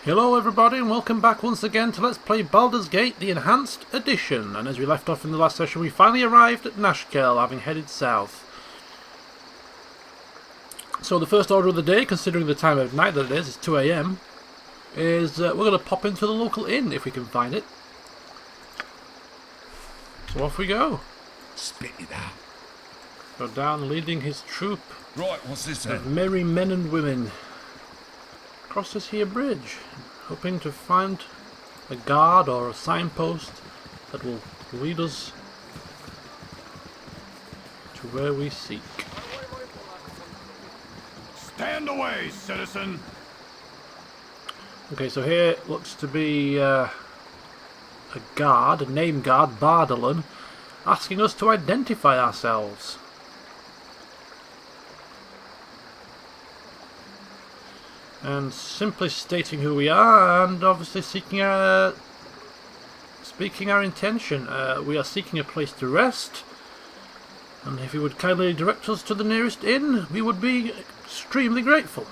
Hello everybody and welcome back once again to Let's Play Baldur's Gate, the Enhanced Edition. And as we left off in the last session, we finally arrived at Nashkel, having headed south. So the first order of the day, considering the time of night that it is, it's 2 AM, is we're going to pop into the local inn if we can find it. So off we go. Spit it out. Godan leading his troop Right, what's this then? of merry men and women across this here bridge, hoping to find a guard or a signpost that will lead us to where we seek. Stand away, citizen! Okay, so here looks to be a guard, a name guard, Baldur, asking us to identify ourselves. And simply stating who we are, and obviously speaking our intention. We are seeking a place to rest, and if you would kindly direct us to the nearest inn, we would be extremely grateful.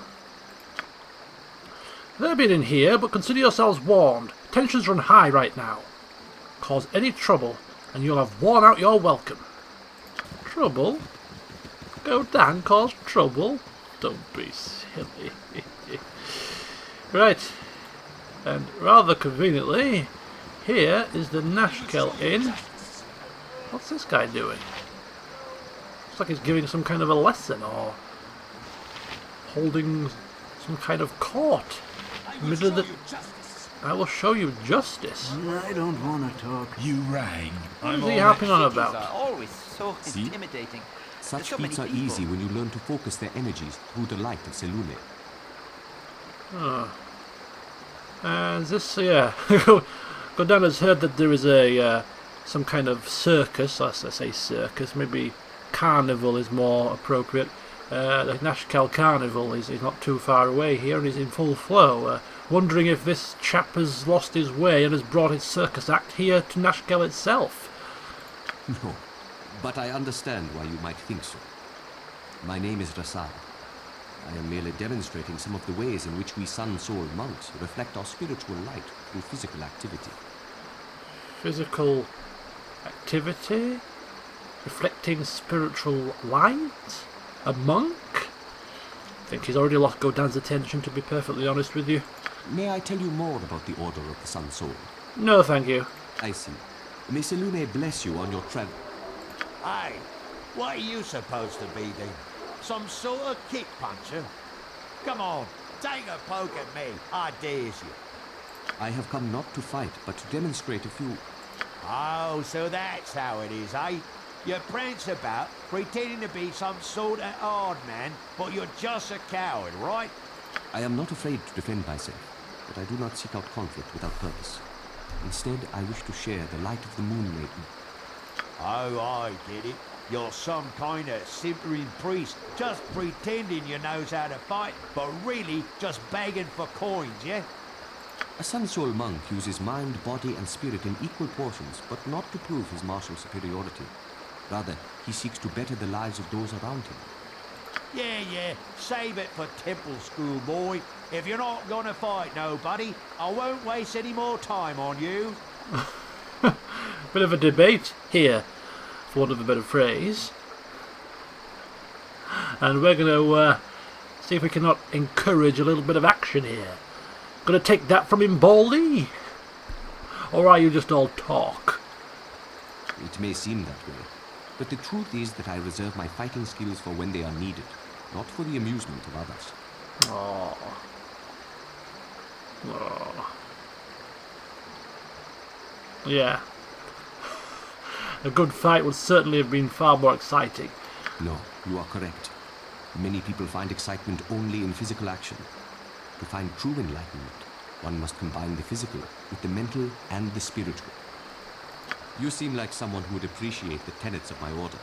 There be an inn here, but consider yourselves warned. Tensions run high right now. Cause any trouble, and you'll have worn out your welcome. Trouble? Godan cause trouble? Don't be silly. Right, and rather conveniently, here is the Nashkel Inn. What's this guy doing? Looks like he's giving some kind of a lesson, or holding some kind of court. I will show you justice. I don't want to talk. You rang. What is he harping on about? Are always so intimidating. Such There's so feats are many people. easy when you learn to focus their energies through the light of Selune. Is this, yeah. Godan has heard that there is a some kind of circus. I say circus, maybe carnival is more appropriate. The Nashkel Carnival is not too far away here and is in full flow. Wondering if this chap has lost his way and has brought his circus act here to Nashkel itself. No, but I understand why you might think so. My name is Rasad. I am merely demonstrating some of the ways in which we Sun-Soul monks reflect our spiritual light through physical activity. Physical activity? Reflecting spiritual light? A monk? I think he's already lost Godan's attention, to be perfectly honest with you. May I tell you more about the Order of the Sun-Soul? No, thank you. I see. May Selune bless you on your travel. Hey, what are you supposed to be then? Some sort of kick puncher? Come on, take a poke at me, I dares you. I have come not to fight, but to demonstrate a few... Oh, so that's how it is, eh? You prance about, pretending to be some sort of hard man, but you're just a coward, right? I am not afraid to defend myself, but I do not seek out conflict without purpose. Instead, I wish to share the light of the Moon Maiden. Oh, I get it. You're some kind of simpering priest, just pretending you knows how to fight, but really just begging for coins, yeah? A Sun-Soul monk uses mind, body, and spirit in equal portions, but not to prove his martial superiority. Rather, he seeks to better the lives of those around him. Yeah, save it for temple school, boy. If you're not gonna fight nobody, I won't waste any more time on you. Bit of a debate here, for want of a better phrase. And we're going to see if we cannot encourage a little bit of action here. Going to take that from him, Baldy? Or are you just all talk? It may seem that way, but the truth is that I reserve my fighting skills for when they are needed, not for the amusement of others. Oh. Yeah. A good fight would certainly have been far more exciting. No, you are correct. Many people find excitement only in physical action. To find true enlightenment, one must combine the physical with the mental and the spiritual. You seem like someone who would appreciate the tenets of my order.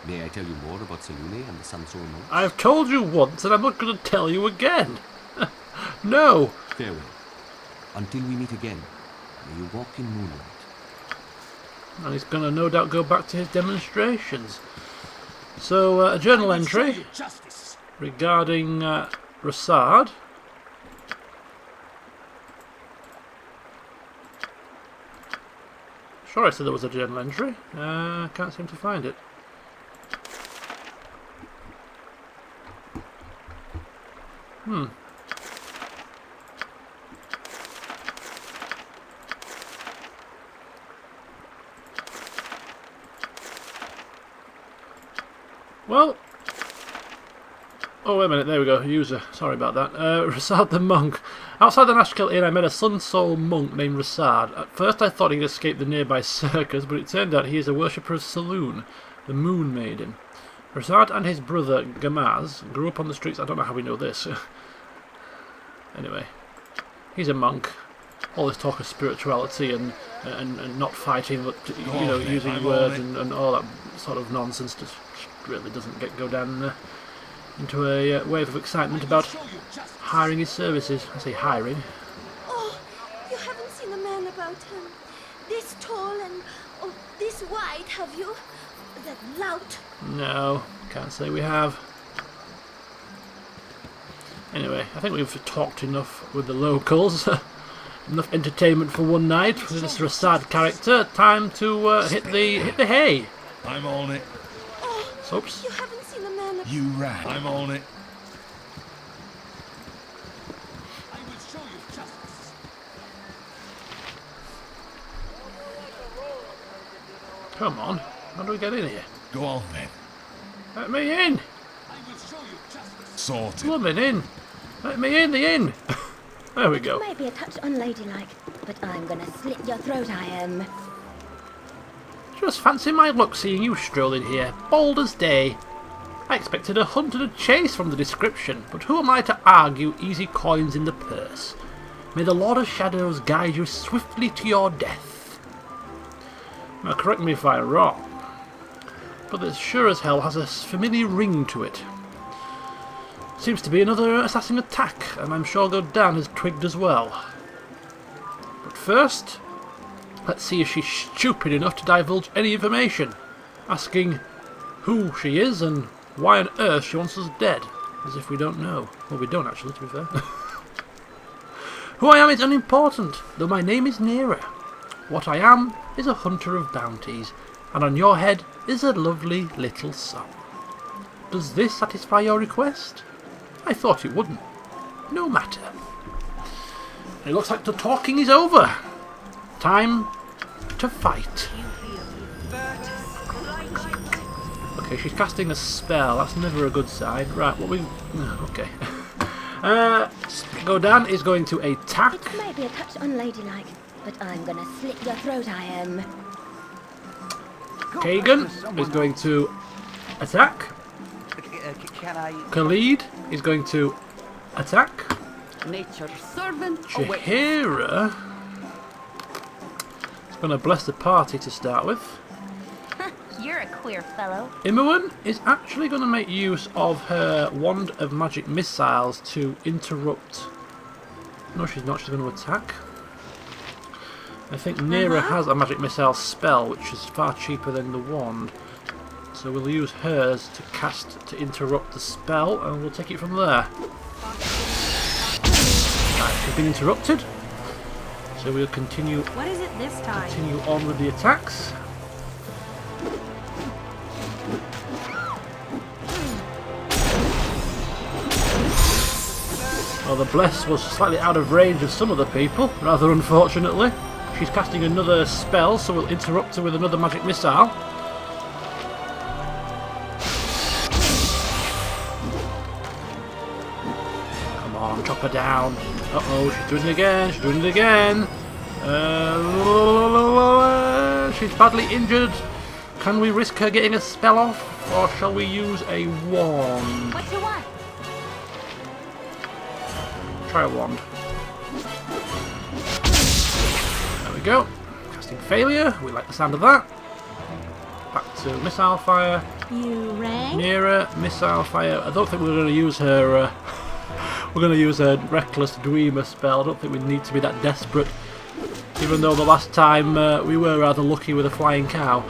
May I tell you more about Selune and the Sun-Soul monks? I've told you once, and I'm not going to tell you again. No. Farewell. Until we meet again, may you walk in moonlight. And he's going to no doubt go back to his demonstrations. So, a journal entry Justice. regarding Rasad. Sure, I said there was a journal entry. Can't seem to find it. Well, oh wait a minute, there we go, user, sorry about that. Rasad the monk. Outside the Nashkel Inn I met a Sun Soul monk named Rasad. At first I thought he'd escaped the nearby circus, but it turned out he is a worshipper of Saloon, the Moon Maiden. Rasad and his brother Gamaz grew up on the streets. I don't know how we know this. Anyway, he's a monk. All this talk of spirituality and not fighting, but you know, using words and all that sort of nonsense just really doesn't get Godan into a wave of excitement about hiring his services. I say hiring. Oh, you haven't seen a man about this tall and this wide, have you? That lout. No, can't say we have. Anyway, I think we've talked enough with the locals. Enough entertainment for one night with this Rasad character. Time to hit the hay. I'm on it. Oh, Soaps. you haven't seen a man You ran. I'm on it. I will show you justice. Come on, how do we get in here? Go on then. Let me in. I will show you justice. Sorted. Plumbing in. Let me in the inn. There we go. Might be a touch unladylike, but I'm gonna slit your throat, I am. Just fancy my luck seeing you strolling here, bold as day. I expected a hunt and a chase from the description, but who am I to argue easy coins in the purse? May the Lord of Shadows guide you swiftly to your death. Now correct me if I'm wrong, but this sure as hell has a familiar ring to it. Seems to be another assassin attack, and I'm sure Godan has twigged as well. But first, let's see if she's stupid enough to divulge any information, asking who she is and why on earth she wants us dead, as if we don't know. Well, we don't actually, to be fair. Who I am is unimportant, though my name is Nera. What I am is a hunter of bounties, and on your head is a lovely little sun. Does this satisfy your request? I thought it wouldn't. No matter. It looks like the talking is over. Time to fight. Okay, she's casting a spell. That's never a good sign. Right, what we... Okay. Godan is going to attack. It might be a touch unladylike, but I'm gonna slit your throat, I am. Kagan is going to attack. Can I... Khalid is going to attack. Nature's servant? Jahira is going to bless the party to start with. You're a queer fellow. Imoen is actually going to make use of her Wand of Magic Missiles to interrupt... No, she's not. She's going to attack. I think Nera has a Magic Missile spell, which is far cheaper than the wand. So we'll use hers to cast to interrupt the spell, and we'll take it from there. Right, she's been interrupted. So we'll continue What is it this time? continue on with the attacks. Well, the Bless was slightly out of range of some of the people, rather unfortunately. She's casting another spell, so we'll interrupt her with another magic missile. Come on, chop her down. Uh-oh, she's doing it again, she's doing it again. She's badly injured. Can we risk her getting a spell off, or shall we use a wand? What you want? Try a wand. There we go. Casting failure. We like the sound of that. Back to missile fire. You rang? Nearer missile fire. I don't think we're going to use her. We're going to use her reckless dreamer spell. I don't think we need to be that desperate. Even though the last time we were rather lucky with a flying cow.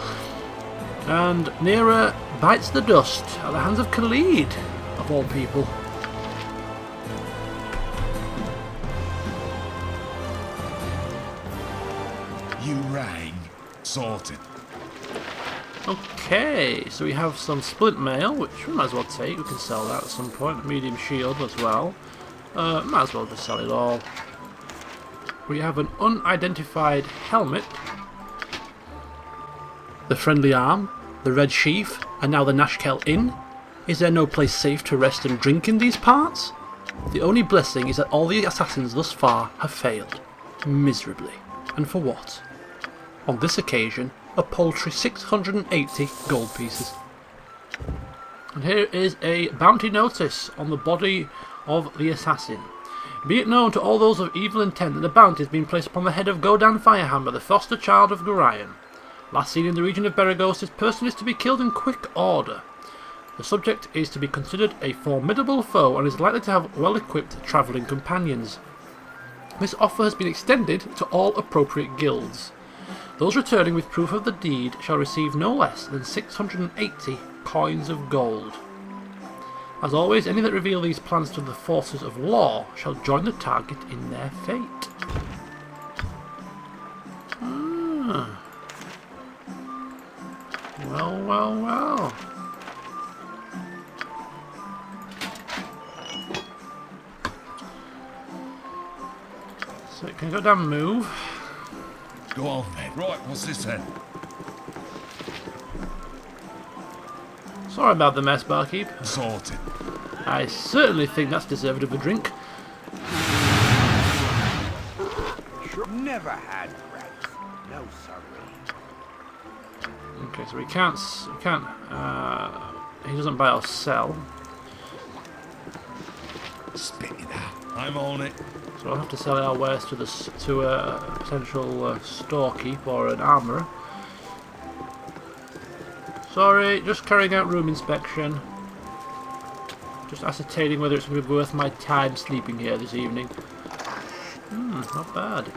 And Nera bites the dust at the hands of Khalid, of all people. You rang. Sorted. Okay, so we have some splint mail, which we might as well take. We can sell that at some point. A medium shield as well. Might as well just sell it all. We have an unidentified helmet. The friendly arm, the red sheath, and now the Nashkel Inn. Is there no place safe to rest and drink in these parts? The only blessing is that all the assassins thus far have failed. Miserably. And for what? On this occasion, a paltry 680 gold pieces. And here is a bounty notice on the body of the assassin. Be it known to all those of evil intent that the bounty has been placed upon the head of Godan Firehammer, the foster child of Gorion. Last seen in the region of Beragos, this person is to be killed in quick order. The subject is to be considered a formidable foe and is likely to have well-equipped travelling companions. This offer has been extended to all appropriate guilds. Those returning with proof of the deed shall receive no less than 680 coins of gold. As always, any that reveal these plans to the forces of law shall join the target in their fate. Well, well, well. So it can go down and move. Go on then. Right, what's this then? Sorry about the mess, barkeep. Sorted. I certainly think that's deserved of a drink. Never had rats. No, sorry. Okay, so he can't. He doesn't buy or sell. Spit it out. I'm on it. So I'll have to sell our wares to a potential storekeep or an armourer. Sorry, just carrying out room inspection. Just ascertaining whether it's going to be worth my time sleeping here this evening. Not bad.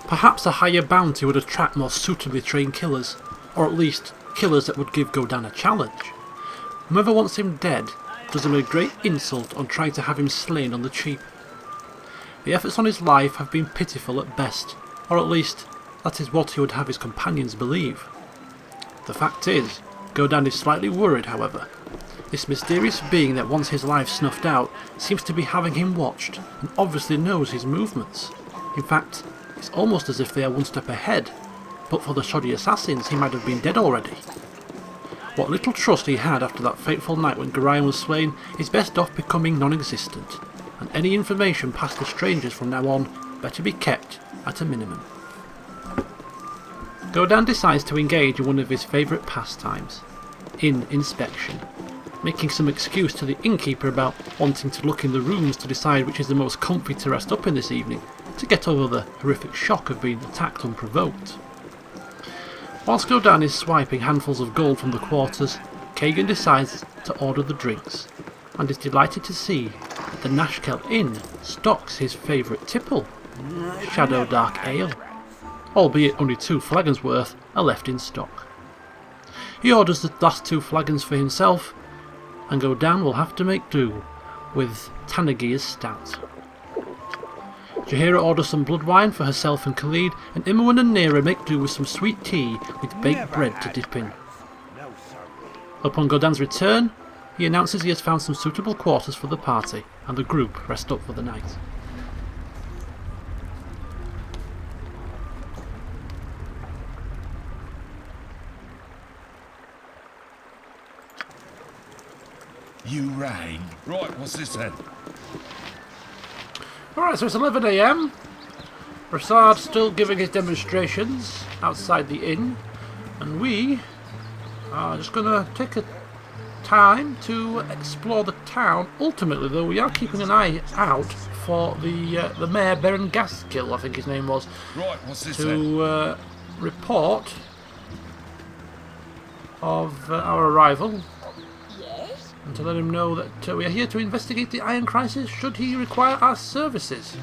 Perhaps a higher bounty would attract more suitably trained killers, or at least killers that would give Godan a challenge. Whoever wants him dead does him a great insult on trying to have him slain on the cheap. The efforts on his life have been pitiful at best, or at least that is what he would have his companions believe. The fact is, Godan is slightly worried, however. This mysterious being that wants his life snuffed out seems to be having him watched, and obviously knows his movements. In fact, it's almost as if they are one step ahead, but for the shoddy assassins he might have been dead already. What little trust he had after that fateful night when Gorion was slain is best off becoming non-existent, and any information passed to strangers from now on better be kept at a minimum. Godan decides to engage in one of his favourite pastimes, inn inspection, making some excuse to the innkeeper about wanting to look in the rooms to decide which is the most comfy to rest up in this evening, to get over the horrific shock of being attacked unprovoked. Whilst Godan is swiping handfuls of gold from the quarters, Kagan decides to order the drinks, and is delighted to see that the Nashkel Inn stocks his favourite tipple, Shadow Dark Ale, albeit only 2 flagons worth are left in stock. He orders the last 2 flagons for himself, and Godan will have to make do with Tanagia's stout. Jaheira orders some blood wine for herself and Khalid, and Imoen and Nera make do with some sweet tea with baked bread to dip in. Upon Godan's return, he announces he has found some suitable quarters for the party, and the group rest up for the night. You rang. Right, what's this then? Alright, so it's 11 AM. Rasad still giving his demonstrations outside the inn, and we are just going to take a time to explore the town. Ultimately, though, we are keeping an eye out for the Mayor Baron Gaskill, I think his name was, Right, what's this to report of our arrival. And to let him know that we are here to investigate the Iron Crisis should he require our services.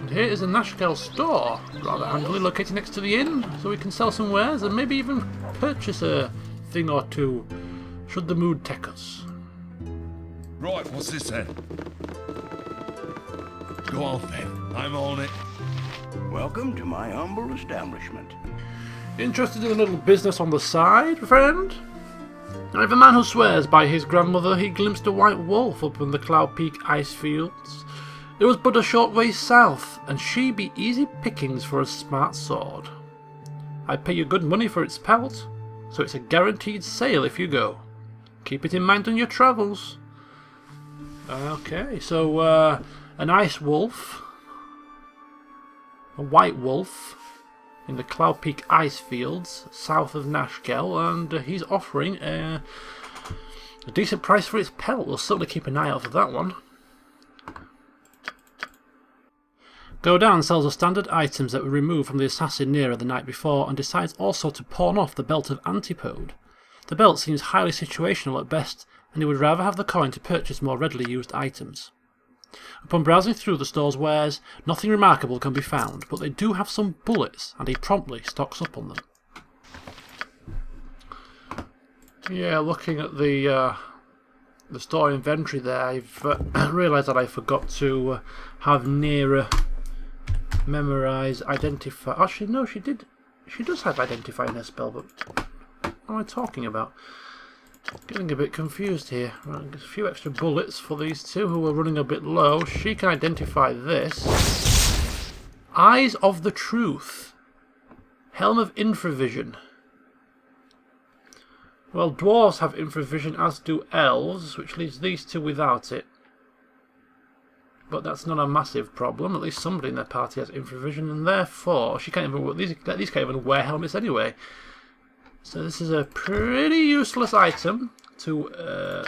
And here is a Nashkel store, rather handily located next to the inn, so we can sell some wares and maybe even purchase a thing or two, should the mood take us. Right, what's this then? Go on then, I'm on it. Welcome to my humble establishment. Interested in a little business on the side, friend? I have a man who swears by his grandmother he glimpsed a white wolf up in the Cloud Peak ice fields. It was but a short way south, and she be easy pickings for a smart sword. I pay you good money for its pelt, so it's a guaranteed sale if you go. Keep it in mind on your travels. Okay, so an ice wolf, a white wolf, in the Cloud Peak ice fields south of Nashkel, and he's offering a decent price for its pelt. We'll certainly keep an eye out for that one. Godan sells the standard items that were removed from the assassin Nera the night before, and decides also to pawn off the belt of Antipode. The belt seems highly situational at best, and he would rather have the coin to purchase more readily used items. Upon browsing through the store's wares, nothing remarkable can be found, but they do have some bullets, and he promptly stocks up on them. Yeah, looking at the store inventory there, I've realised that I forgot to have Nera memorise identify. Actually, no, she did. She does have identify in her spell, but what am I talking about? Getting a bit confused here. Right, a few extra bullets for these two who are running a bit low. She can identify this. Eyes of the Truth. Helm of Infravision. Well, dwarves have infravision, as do elves, which leaves these two without it. But that's not a massive problem. At least somebody in their party has infravision, and therefore she can't even. These can't even wear helmets anyway. So this is a pretty useless item to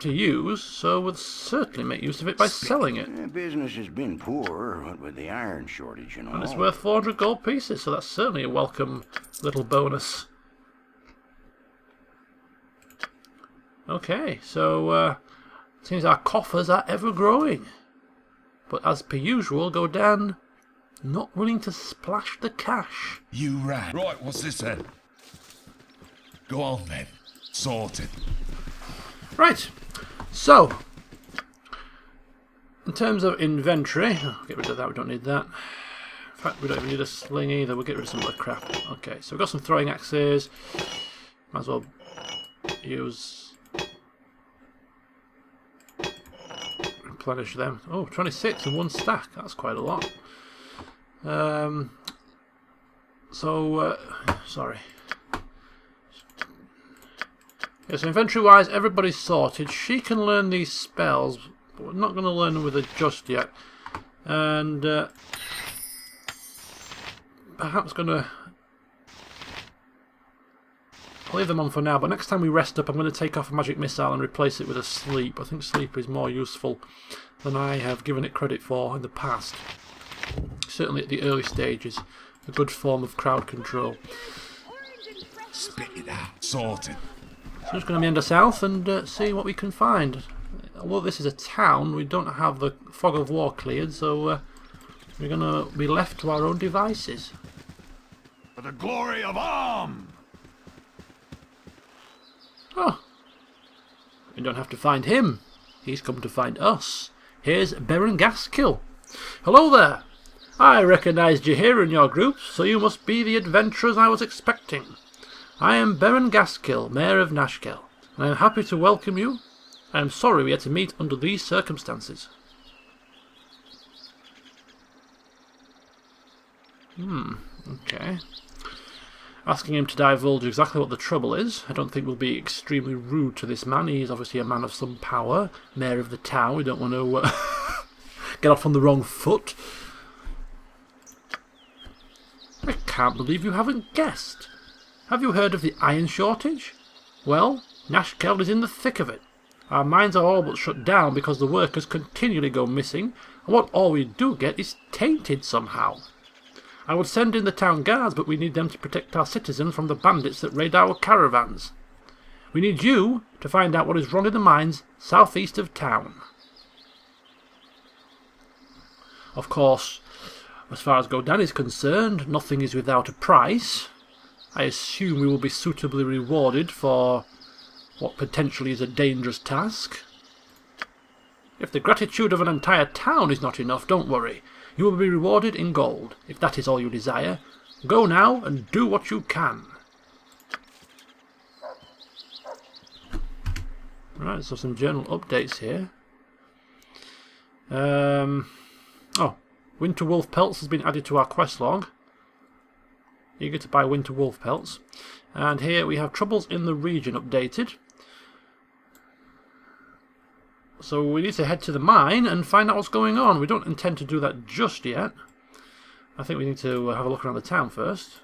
use. So we'll certainly make use of it by selling it. Business has been poor, what with the iron shortage and all. And it's worth 400 gold pieces, so that's certainly a welcome little bonus. Okay, so seems our coffers are ever growing. But as per usual, Godan not willing to splash the cash. You rat. Right, what's this then? Go on then. Sorted. Right, so in terms of inventory, get rid of that, we don't need that. In fact, we don't even need a sling either, we'll get rid of some of the crap. Okay, so we've got some throwing axes. Might as well use... replenish them. Oh, 26 in one stack, that's quite a lot. Sorry. Yeah, so inventory-wise, everybody's sorted. She can learn these spells, but we're not going to learn them with her just yet. And perhaps going to... I'll leave them on for now, but next time we rest up, I'm going to take off a magic missile and replace it with a sleep. I think sleep is more useful than I have given it credit for in the past. Certainly at the early stages. A good form of crowd control. Spit it out. Sorted. So I'm just going to meander south and see what we can find. Although this is a town, we don't have the fog of war cleared, so we're going to be left to our own devices. For the glory of Arm! Oh, we don't have to find him. He's come to find us. Here's Baron Gaskill. Hello there. I recognised you here in your group, so you must be the adventurers I was expecting. I am Baron Gaskill, Mayor of Nashkel, and I am happy to welcome you. I am sorry we had to meet under these circumstances. Okay. Asking him to divulge exactly what the trouble is, I don't think will be extremely rude to this man. He is obviously a man of some power, mayor of the town. We don't want to get off on the wrong foot. I can't believe you haven't guessed. Have you heard of the iron shortage? Well, Nashkel is in the thick of it. Our mines are all but shut down because the workers continually go missing, and what all we do get is tainted somehow. I would send in the town guards, but we need them to protect our citizens from the bandits that raid our caravans. We need you to find out what is wrong in the mines southeast of town. Of course, as far as Godan is concerned, nothing is without a price. I assume we will be suitably rewarded for what potentially is a dangerous task. If the gratitude of an entire town is not enough, don't worry. You will be rewarded in gold, if that is all you desire. Go now and do what you can. Right, so some journal updates here. Winter wolf pelts has been added to our quest log. Eager to buy winter wolf pelts. And here we have troubles in the region updated. So we need to head to the mine and find out what's going on. We don't intend to do that just yet. I think we need to have a look around the town first.